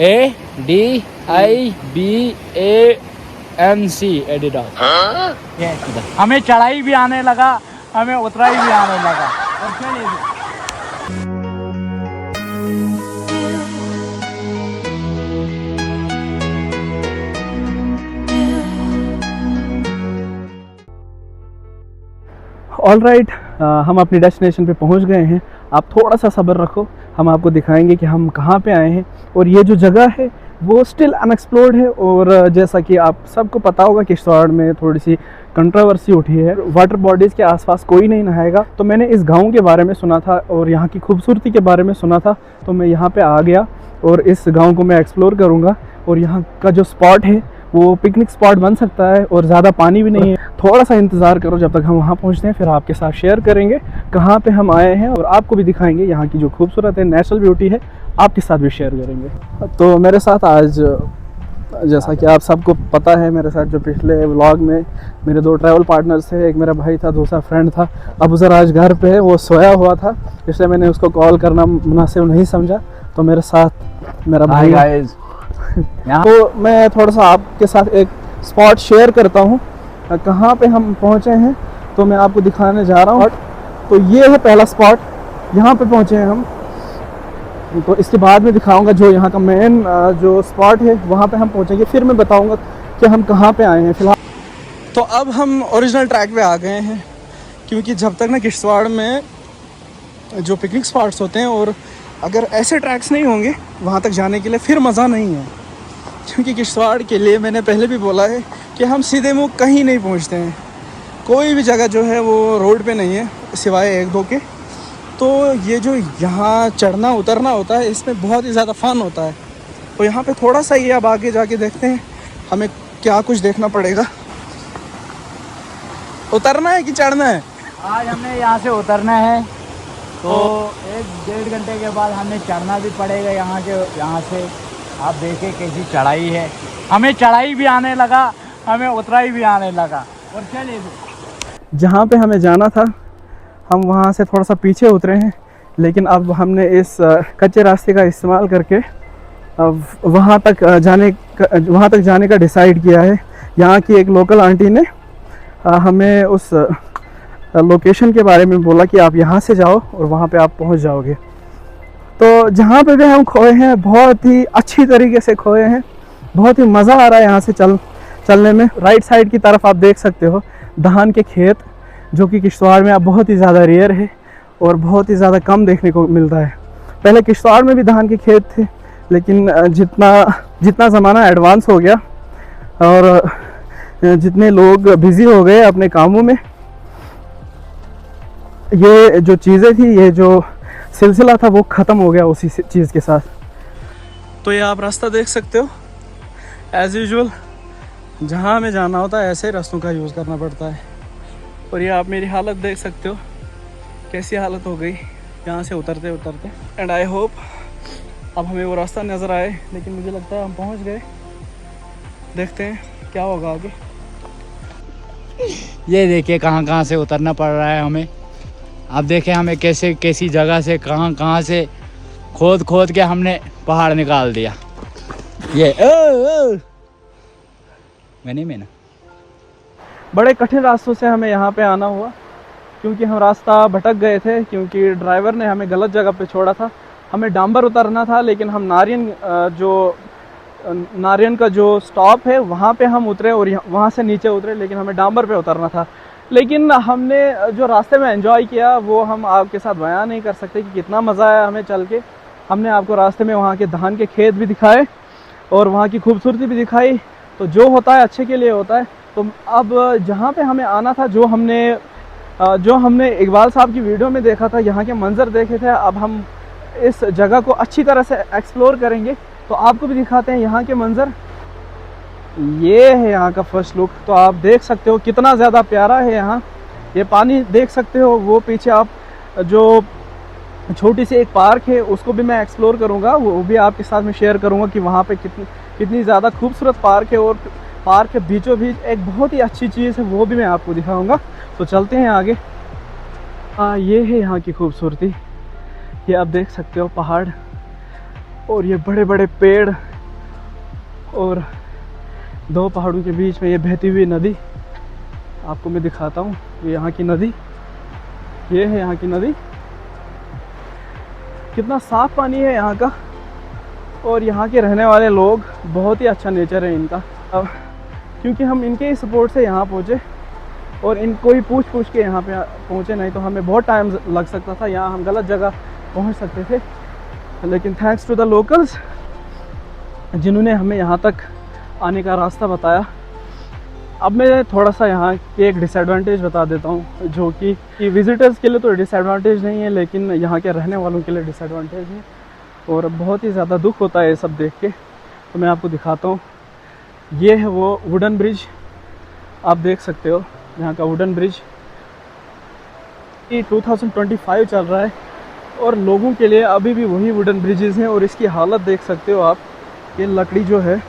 ADIBANC Adidas. हमें चढ़ाई भी आने लगा, हमें उतराई भी आने लगा। और चलिए ऑल राइट, हम अपनी डेस्टिनेशन पे पहुंच गए हैं। आप थोड़ा सा सब्र रखो, हम आपको दिखाएंगे कि हम कहाँ पे आए हैं। और ये जो जगह है वो स्टिल अनएक्सप्लोर्ड है। और जैसा कि आप सबको पता होगा कि किश्तवाड़ में थोड़ी सी कंट्रोवर्सी उठी है, वाटर बॉडीज़ के आसपास कोई नहीं नहाएगा। तो मैंने इस गांव के बारे में सुना था और यहाँ की खूबसूरती के बारे में सुना था, तो मैं यहाँ पे आ गया और इस गांव को मैं एक्सप्लोर करूँगा। और यहाँ का जो स्पॉट है वो पिकनिक स्पॉट बन सकता है और ज़्यादा पानी भी नहीं है। थोड़ा सा इंतज़ार करो जब तक हम वहाँ पहुँचते हैं, फिर आपके साथ शेयर करेंगे कहाँ पे हम आए हैं और आपको भी दिखाएंगे यहाँ की जो खूबसूरत है, नेचुरल ब्यूटी है, आपके साथ भी शेयर करेंगे। तो मेरे साथ आज, जैसा कि आप सबको पता है, मेरे साथ जो पिछले व्लॉग में मेरे 2 ट्रैवल पार्टनर्स थे, एक मेरा भाई था, दूसरा फ्रेंड था। अब उधर आज घर पे है, वो सोया हुआ था, इसलिए मैंने उसको कॉल करना मुनासिब नहीं समझा। तो मेरे साथ मेरा भाई गाइस। तो मैं थोड़ा सा आपके साथ एक स्पॉट शेयर करता हूँ कहाँ पे हम पहुँचे हैं, तो मैं आपको दिखाने जा रहा हूँ। तो ये है पहला स्पॉट, यहाँ पे पहुँचे हैं हम। तो इसके बाद में दिखाऊंगा जो यहाँ का मेन जो स्पॉट है, वहाँ पे हम पहुँचेंगे, फिर मैं बताऊंगा कि हम कहाँ पे आए हैं फ़िलहाल। तो अब हम ओरिजिनल ट्रैक पे आ गए हैं, क्योंकि जब तक ना किश्तवाड़ में जो पिकनिक स्पॉट्स होते हैं, और अगर ऐसे ट्रैक्स नहीं होंगे वहाँ तक जाने के लिए, फिर मज़ा नहीं है। क्योंकि किश्तवाड़ के लिए मैंने पहले भी बोला है कि हम सीधे मुँह कहीं नहीं पहुँचते हैं। कोई भी जगह जो है वो रोड पे नहीं है सिवाय 1-2 के। तो ये जो यहाँ चढ़ना उतरना होता है, इसमें बहुत ही ज़्यादा फ़न होता है। तो यहाँ पे थोड़ा सा ये अब आगे जाके देखते हैं हमें क्या कुछ देखना पड़ेगा। उतरना है कि चढ़ना है? आज हमें यहाँ से उतरना है, तो 1-1.5 घंटे के बाद हमें चढ़ना भी पड़ेगा यहाँ से। आप देखिए कैसी चढ़ाई है, हमें चढ़ाई भी आने लगा, हमें उतराई भी आने लगा। और चलिए जहाँ पे हमें जाना था हम वहाँ से थोड़ा सा पीछे उतरे हैं, लेकिन अब हमने इस कच्चे रास्ते का इस्तेमाल करके अब वहाँ तक जाने का डिसाइड किया है। यहाँ की एक लोकल आंटी ने हमें उस लोकेशन के बारे में बोला कि आप यहाँ से जाओ और वहाँ पे आप पहुँच जाओगे। तो जहाँ पे भी हम खोए हैं, बहुत ही अच्छी तरीके से खोए हैं, बहुत ही मज़ा आ रहा है यहाँ से चलने में। राइट साइड की तरफ आप देख सकते हो धान के खेत, जो कि किश्तवाड़ में अब बहुत ही ज़्यादा रेयर है और बहुत ही ज़्यादा कम देखने को मिलता है। पहले किश्तवाड़ में भी धान के खेत थे, लेकिन जितना ज़माना एडवांस हो गया और जितने लोग बिज़ी हो गए अपने कामों में, ये जो चीज़ें थी, ये जो सिलसिला था, वो ख़त्म हो गया उसी चीज़ के साथ। तो ये आप रास्ता देख सकते हो, एज़ यूजुअल जहाँ हमें जाना होता है ऐसे रास्तों का यूज़ करना पड़ता है। और ये आप मेरी हालत देख सकते हो, कैसी हालत हो गई यहाँ से उतरते उतरते। एंड आई होप अब हमें वो रास्ता नज़र आए, लेकिन मुझे लगता है हम पहुँच गए। देखते हैं क्या होगा आगे। ये देखिए कहाँ से उतरना पड़ रहा है हमें। अब देखें हमें कैसी जगह से कहाँ से खोद के हमने पहाड़ निकाल दिया। ये मैंने बड़े कठिन रास्तों से हमें यहाँ पे आना हुआ, क्योंकि हम रास्ता भटक गए थे, क्योंकि ड्राइवर ने हमें गलत जगह पे छोड़ा था। हमें डांबर उतरना था, लेकिन हम नारियन का जो स्टॉप है वहाँ पे हम उतरे और वहाँ से नीचे उतरे, लेकिन हमें डांबर पे उतरना था। लेकिन हमने जो रास्ते में एंजॉय किया वो हम आपके साथ बयान नहीं कर सकते कि कितना मज़ा आया हमें चल के। हमने आपको रास्ते में वहाँ के धान के खेत भी दिखाए और वहाँ की खूबसूरती भी दिखाई। तो जो होता है अच्छे के लिए होता है। तो अब जहाँ पे हमें आना था, जो हमने इकबाल साहब की वीडियो में देखा था, यहाँ के मंज़र देखे थे, अब हम इस जगह को अच्छी तरह से एक्सप्लोर करेंगे। तो आपको भी दिखाते हैं यहाँ के मंज़र। ये है यहाँ का फर्स्ट लुक। तो आप देख सकते हो कितना ज़्यादा प्यारा है यहाँ। ये पानी देख सकते हो, वो पीछे आप जो छोटी सी एक पार्क है उसको भी मैं एक्सप्लोर करूँगा, वो भी आपके साथ में शेयर करूँगा कि वहाँ पे कितनी ज़्यादा खूबसूरत पार्क है। और पार्क के बीचों बीच एक बहुत ही अच्छी चीज़ है, वो भी मैं आपको दिखाऊँगा। तो चलते हैं आगे। ये है यहाँ की खूबसूरती। ये आप देख सकते हो पहाड़ और ये बड़े बड़े पेड़ और दो पहाड़ों के बीच में ये बहती हुई नदी आपको मैं दिखाता हूँ। ये यहाँ की नदी, ये है यहाँ की नदी। कितना साफ़ पानी है यहाँ का, और यहाँ के रहने वाले लोग, बहुत ही अच्छा नेचर है इनका। अब क्योंकि हम इनके ही सपोर्ट से यहाँ पहुँचे, और इनको ही पूछ के यहाँ पे पहुँचे, नहीं तो हमें बहुत टाइम लग सकता था, यहाँ हम गलत जगह पहुँच सकते थे। लेकिन थैंक्स टू द लोकल्स जिन्होंने हमें यहाँ तक आने का रास्ता बताया। अब मैं थोड़ा सा यहाँ के एक डिसएडवांटेज बता देता हूँ, जो कि विज़िटर्स के लिए तो डिसएडवांटेज नहीं है, लेकिन यहाँ के रहने वालों के लिए डिसएडवांटेज है, और बहुत ही ज़्यादा दुख होता है ये सब देख के। तो मैं आपको दिखाता हूँ। ये है वो वुडन ब्रिज, आप देख सकते हो यहाँ का वुडन ब्रिज। ये 2025 चल रहा है, और लोगों के लिए अभी भी वही वुडन ब्रिजेज़ हैं, और इसकी हालत देख सकते हो आप। ये लकड़ी जो है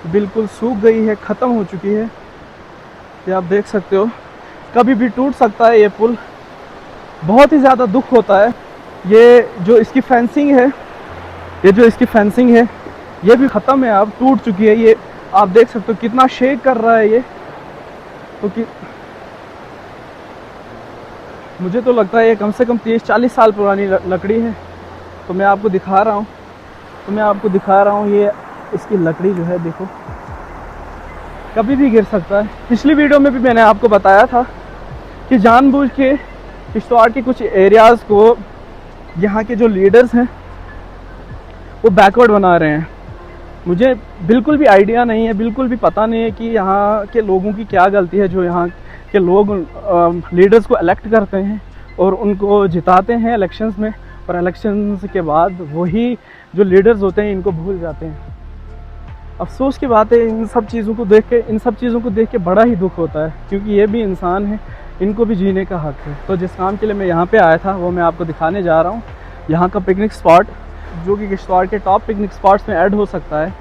बिल्कुल सूख गई है, ख़त्म हो चुकी है। ये आप देख सकते हो, कभी भी टूट सकता है ये पुल। बहुत ही ज़्यादा दुख होता है। ये जो इसकी फेंसिंग है, ये भी ख़त्म है, अब टूट चुकी है। ये आप देख सकते हो कितना शेक कर रहा है ये। तो कि मुझे तो लगता है ये कम से कम 30-40 साल पुरानी लकड़ी है। तो मैं आपको दिखा रहा हूँ, ये इसकी लकड़ी जो है देखो, कभी भी गिर सकता है। पिछली वीडियो में भी मैंने आपको बताया था कि जानबूझ के किश्तवाड़ के कुछ एरियाज़ को यहाँ के जो लीडर्स हैं वो बैकवर्ड बना रहे हैं। मुझे बिल्कुल भी आइडिया नहीं है, बिल्कुल भी पता नहीं है कि यहाँ के लोगों की क्या गलती है, जो यहाँ के लोग लीडर्स को इलेक्ट करते हैं और उनको जिताते हैं इलेक्शंस में, और इलेक्शंस के बाद वही जो लीडर्स होते हैं इनको भूल जाते हैं। अफसोस की बात है, इन सब चीज़ों को देख के बड़ा ही दुख होता है, क्योंकि ये भी इंसान है, इनको भी जीने का हक है। तो जिस काम के लिए मैं यहाँ पे आया था वो मैं आपको दिखाने जा रहा हूँ। यहाँ का पिकनिक स्पॉट, जो कि किश्तवाड़ के टॉप पिकनिक स्पॉट्स में ऐड हो सकता है,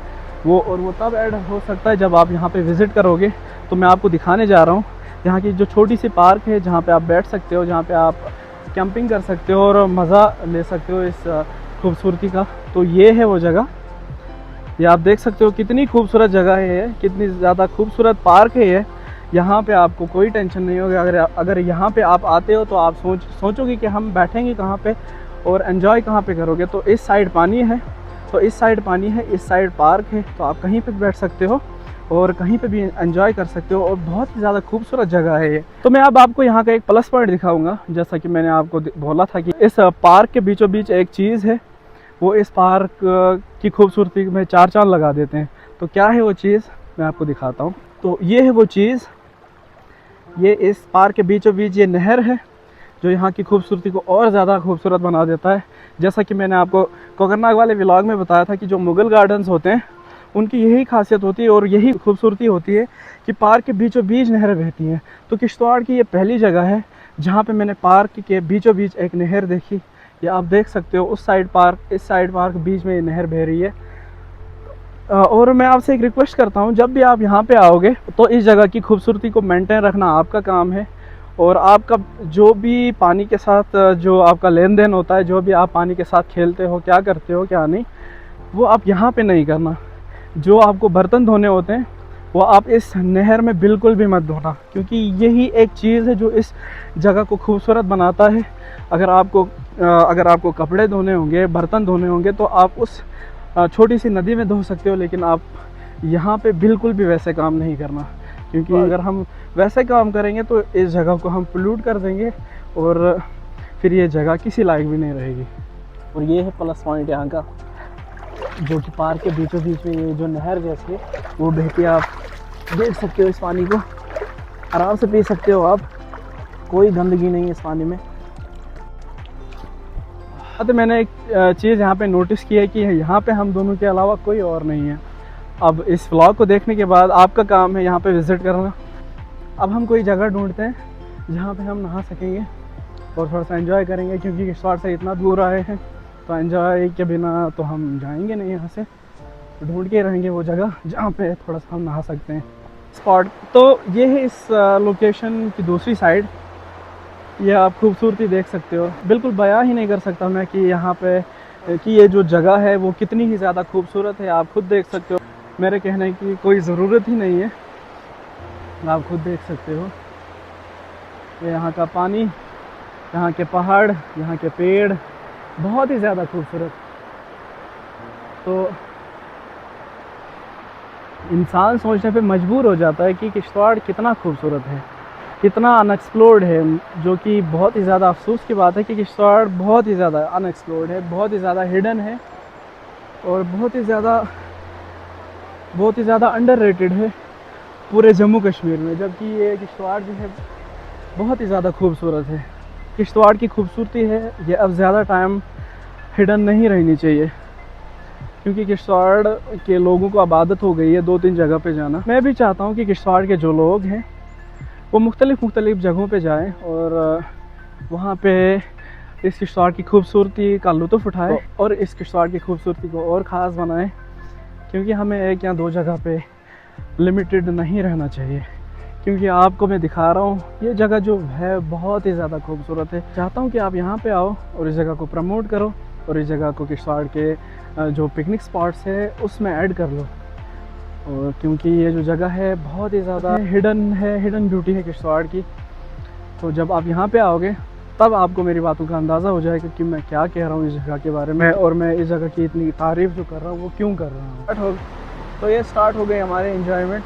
वो तब ऐड हो सकता है जब आप यहाँ पे विज़िट करोगे। तो मैं आपको दिखाने जा रहा हूँ यहाँ की जो छोटी सी पार्क है, जहाँ पे आप बैठ सकते हो, जहाँ पे आप कैंपिंग कर सकते हो और मज़ा ले सकते हो इस खूबसूरती का। तो ये है वो जगह, ये आप देख सकते हो कितनी खूबसूरत जगह है ये, कितनी ज़्यादा खूबसूरत पार्क है ये। यहाँ पे आपको कोई टेंशन नहीं होगी। अगर यहाँ पे आप आते हो तो आप सोचोगे कि हम बैठेंगे कहाँ पे और एंजॉय कहाँ पे करोगे। तो इस साइड पानी है, इस साइड पार्क है, तो आप कहीं पे बैठ सकते हो और कहीं पे भी एंजॉय कर सकते हो, और बहुत ही ज़्यादा खूबसूरत जगह है ये। तो मैं अब आपको यहाँ का एक प्लस पॉइंट दिखाऊंगा। जैसा कि मैंने आपको बोला था कि इस पार्क के बीचों बीच एक चीज़ है, वो इस पार्क की खूबसूरती में चार चांद लगा देते हैं। तो क्या है वो चीज़, मैं आपको दिखाता हूँ। तो ये है वो चीज़, ये इस पार्क के बीचों बीच ये नहर है, जो यहाँ की खूबसूरती को और ज़्यादा खूबसूरत बना देता है। जैसा कि मैंने आपको कोकरनाग वाले व्लॉग में बताया था कि जो मुग़ल गार्डन्स होते हैं उनकी यही खासियत होती है और यही खूबसूरती होती है कि पार्क के बीचों बीच नहर बहती हैं। तो किश्तवाड़ की ये पहली जगह है जहाँ पे मैंने पार्क के बीचों बीच एक नहर देखी। ये आप देख सकते हो, उस साइड पार्क, इस साइड पार्क बीच में ये नहर बह रही है। और मैं आपसे एक रिक्वेस्ट करता हूँ, जब भी आप यहाँ पे आओगे तो इस जगह की खूबसूरती को मेंटेन रखना आपका काम है। और आपका जो भी पानी के साथ जो आपका लेन देन होता है, जो भी आप पानी के साथ खेलते हो, क्या करते हो क्या नहीं, वो आप यहाँ पे नहीं करना। जो आपको बर्तन धोने होते हैं वो आप इस नहर में बिल्कुल भी मत धोना, क्योंकि यही एक चीज़ है जो इस जगह को खूबसूरत बनाता है। अगर आपको कपड़े धोने होंगे, बर्तन धोने होंगे, तो आप उस छोटी सी नदी में धो सकते हो, लेकिन आप यहाँ पे बिल्कुल भी वैसे काम नहीं करना, क्योंकि अगर हम वैसे काम करेंगे तो इस जगह को हम पोल्यूट कर देंगे और फिर ये जगह किसी लायक भी नहीं रहेगी। और ये है प्लस पॉइंट यहाँ का, जो कि पार्क के बीचों बीच में ये जो नहर जैसी है वो बहती है। आप देख सकते हो, इस पानी को आराम से पी सकते हो आप, कोई गंदगी नहीं है इस पानी में। तो मैंने एक चीज़ यहाँ पे नोटिस की है कि यहाँ पे हम दोनों के अलावा कोई और नहीं है। अब इस व्लॉग को देखने के बाद आपका काम है यहाँ पे विज़िट करना। अब हम कोई जगह ढूंढते हैं जहाँ पे हम नहा सकेंगे और थोड़ा सा एंजॉय करेंगे, क्योंकि किश्तवाड़ से इतना दूर आए हैं तो एंजॉय के बिना तो हम जाएंगे नहीं यहाँ से। तो ढूंढ के रहेंगे वो जगह जहाँ पे थोड़ा सा हम नहा सकते हैं स्पॉट। तो ये है इस लोकेशन की दूसरी साइड, ये आप खूबसूरती देख सकते हो। बिल्कुल बयां ही नहीं कर सकता मैं कि यहाँ पे कि ये जो जगह है वो कितनी ही ज़्यादा खूबसूरत है। आप खुद देख सकते हो, मेरे कहने की कोई ज़रूरत ही नहीं है, आप खुद देख सकते हो। ये यहाँ का पानी, यहाँ के पहाड़, यहाँ के पेड़ बहुत ही ज़्यादा खूबसूरत। तो इंसान सोचने पे मजबूर हो जाता है कि किश्तवाड़ कितना खूबसूरत है, कितना अनएक्सप्लोर्ड है, जो कि बहुत ही ज़्यादा अफसोस की बात है कि किश्तवाड़ बहुत ही ज़्यादा अनएक्सप्लोर्ड है, बहुत ही ज़्यादा हिडन है और बहुत ही ज़्यादा अंडररेटेड है पूरे जम्मू कश्मीर में। जबकि ये किश्तवाड़ जो है बहुत ही ज़्यादा खूबसूरत है। किश्तवाड़ की खूबसूरती है ये अब ज़्यादा टाइम हिडन नहीं रहनी चाहिए, क्योंकि किश्तवाड़ के लोगों को अब आदत हो गई है 2-3 जगह पे जाना। मैं भी चाहता हूँ कि किश्तवाड़ के जो लोग हैं वो मुख्तलिफ़ जगहों पे जाएं और वहाँ पे इस किश्तवाड़ की खूबसूरती का लुत्फ़ उठाएं और इस किश्तवाड़ की खूबसूरती को और ख़ास बनाएं, क्योंकि हमें 1 या 2 जगह पे लिमिटेड नहीं रहना चाहिए। क्योंकि आपको मैं दिखा रहा हूँ ये जगह जो है बहुत ही ज़्यादा खूबसूरत है। चाहता हूँ कि आप यहाँ पे आओ और इस जगह को प्रमोट करो और इस जगह को किश्तवाड़ के जो पिकनिक स्पॉट्स है उसमें ऐड कर लो। और क्योंकि ये जो जगह है बहुत ही ज़्यादा हिडन ब्यूटी है किश्तवाड़ की। तो जब आप यहाँ पे आओगे तब आपको मेरी बातों का अंदाज़ा हो जाएगा कि मैं क्या कह रहा हूँ इस जगह के बारे में और मैं इस जगह की इतनी तारीफ़ जो कर रहा हूँ वो क्यों कर रहा हूँ। तो ये स्टार्ट हो गई हमारे एंजॉयमेंट,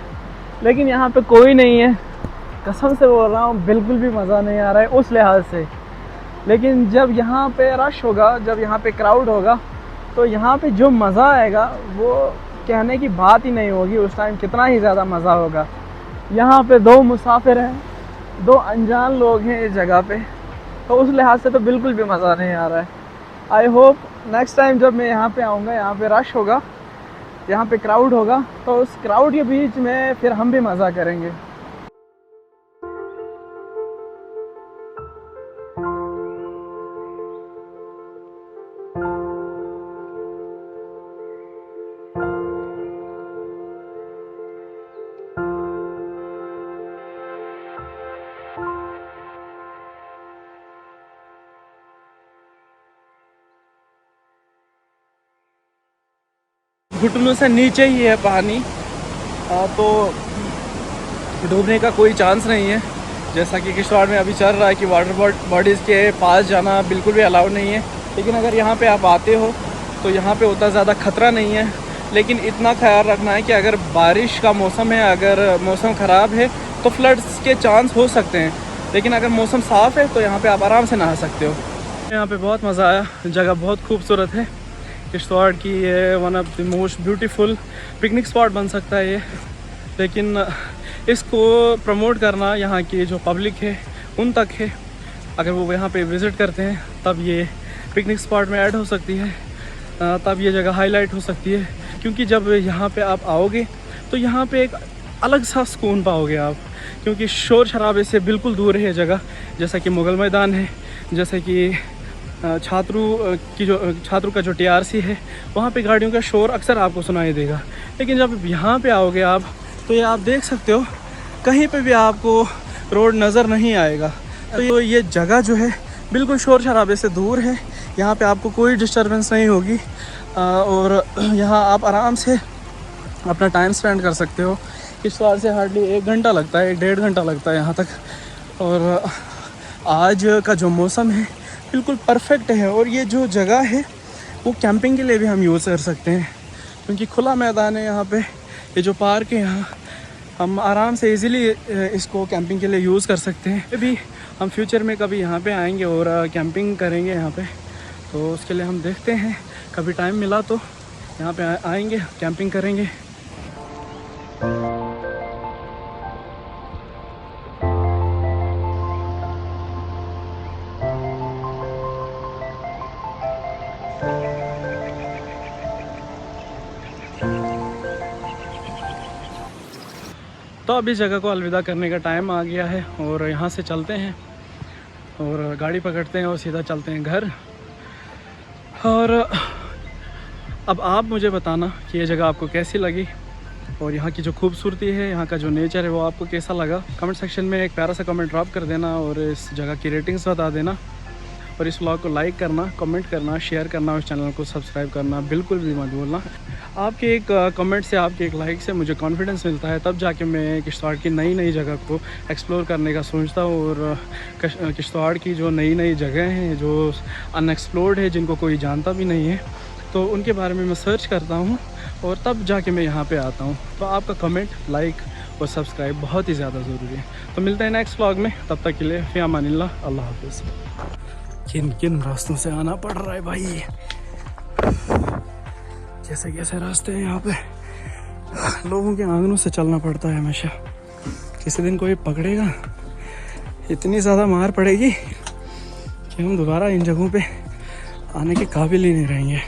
लेकिन यहाँ पे कोई नहीं है, कसम से बोल रहा हूँ बिल्कुल भी मज़ा नहीं आ रहा है उस लिहाज से। लेकिन जब यहाँ पे रश होगा, जब यहाँ पे क्राउड होगा, तो यहाँ पे जो मज़ा आएगा वो कहने की बात ही नहीं होगी। उस टाइम कितना ही ज़्यादा मज़ा होगा। यहाँ पे 2 मुसाफिर हैं, 2 अनजान लोग हैं इस जगह पे, तो उस लिहाज से तो बिल्कुल भी मज़ा नहीं आ रहा है। आई होप नेक्स्ट टाइम जब मैं यहाँ पे आऊँगा, यहाँ पे रश होगा, यहाँ पे क्राउड होगा, तो उस क्राउड के बीच में फिर हम भी मज़ा करेंगे। घुटनों से नीचे ही है पानी, तो डूबने का कोई चांस नहीं है। जैसा कि किश्तवाड़ में अभी चल रहा है कि वाटर बॉडीज़ के पास जाना बिल्कुल भी अलाउ नहीं है। लेकिन अगर यहाँ पे आप आते हो तो यहाँ पे उतना ज़्यादा ख़तरा नहीं है। लेकिन इतना ख्याल रखना है कि अगर बारिश का मौसम है, अगर मौसम ख़राब है तो फ्लड्स के चांस हो सकते हैं। लेकिन अगर मौसम साफ़ है तो यहाँ पर आप आराम से नहा सकते हो। यहाँ पर बहुत मज़ा आया, जगह बहुत खूबसूरत है। किश्तवाड़ की ये one of the most beautiful picnic spot बन सकता है ये। लेकिन इसको प्रमोट करना यहाँ की जो पब्लिक है उन तक है। अगर वो यहाँ पे विज़िट करते हैं तब ये पिकनिक स्पॉट में ऐड हो सकती है, तब ये जगह हाईलाइट हो सकती है। क्योंकि जब यहाँ पे आप आओगे तो यहाँ पे एक अलग सा सुकून पाओगे आप, क्योंकि शोर शराबे से बिल्कुल दूर है ये जगह। जैसा कि मुग़ल मैदान है, जैसे कि छात्रों का जो TRC है, वहाँ पे गाड़ियों का शोर अक्सर आपको सुनाई देगा। लेकिन जब यहाँ पे आओगे आप तो ये आप देख सकते हो कहीं पे भी आपको रोड नज़र नहीं आएगा। तो ये जगह जो है बिल्कुल शोर शराबे से दूर है, यहाँ पे आपको कोई डिस्टर्बेंस नहीं होगी और यहाँ आप आराम से अपना टाइम स्पेंड कर सकते हो। किश्तवाड़ से हार्डली 1 घंटा लगता है, 1.5 घंटा लगता है यहाँ तक। और आज का जो मौसम है बिल्कुल परफेक्ट है और ये जो जगह है वो कैंपिंग के लिए भी हम यूज़ कर सकते हैं, क्योंकि खुला मैदान है यहाँ पे। ये जो पार्क है यहाँ हम आराम से इजीली इसको कैंपिंग के लिए यूज़ कर सकते हैं। अभी हम फ्यूचर में कभी यहाँ पे आएंगे और कैंपिंग करेंगे यहाँ पे, तो उसके लिए हम देखते हैं कभी टाइम मिला तो यहाँ पे आएंगे, कैंपिंग करेंगे। तो अब इस जगह को अलविदा करने का टाइम आ गया है और यहाँ से चलते हैं और गाड़ी पकड़ते हैं और सीधा चलते हैं घर। और अब आप मुझे बताना कि ये जगह आपको कैसी लगी और यहाँ की जो खूबसूरती है, यहाँ का जो नेचर है वो आपको कैसा लगा। कमेंट सेक्शन में एक प्यारा सा कमेंट ड्रॉप कर देना और इस जगह की रेटिंग्स बता देना। और इस व्लॉग को लाइक करना, कमेंट करना, शेयर करना और चैनल को सब्सक्राइब करना बिल्कुल भी मत भूलना। आपके एक कमेंट से, आपके एक लाइक से मुझे कॉन्फिडेंस मिलता है, तब जाके मैं किश्तवाड़ की नई नई जगह को एक्सप्लोर करने का सोचता हूँ। और किश्तवाड़ की जो नई नई जगह हैं जो अनएक्सप्लोर्ड है, जिनको कोई जानता भी नहीं है, तो उनके बारे में मैं सर्च करता हूँ और तब जाके मैं यहाँ पे आता हूँ। तो आपका कमेंट, लाइक और सब्सक्राइब बहुत ही ज़्यादा ज़रूरी है। तो मिलते हैं नेक्स्ट व्लॉग में, तब तक के लिए फ़ी अमानिल्लाह, अल्लाह हाफ़िज़। किन किन रास्तों से आना पड़ रहा है भाई, कैसे कैसे रास्ते हैं यहाँ पे, लोगों के आंगनों से चलना पड़ता है हमेशा। किसी दिन कोई पकड़ेगा, इतनी ज़्यादा मार पड़ेगी कि हम दोबारा इन जगहों पे आने के काबिल ही नहीं रहेंगे।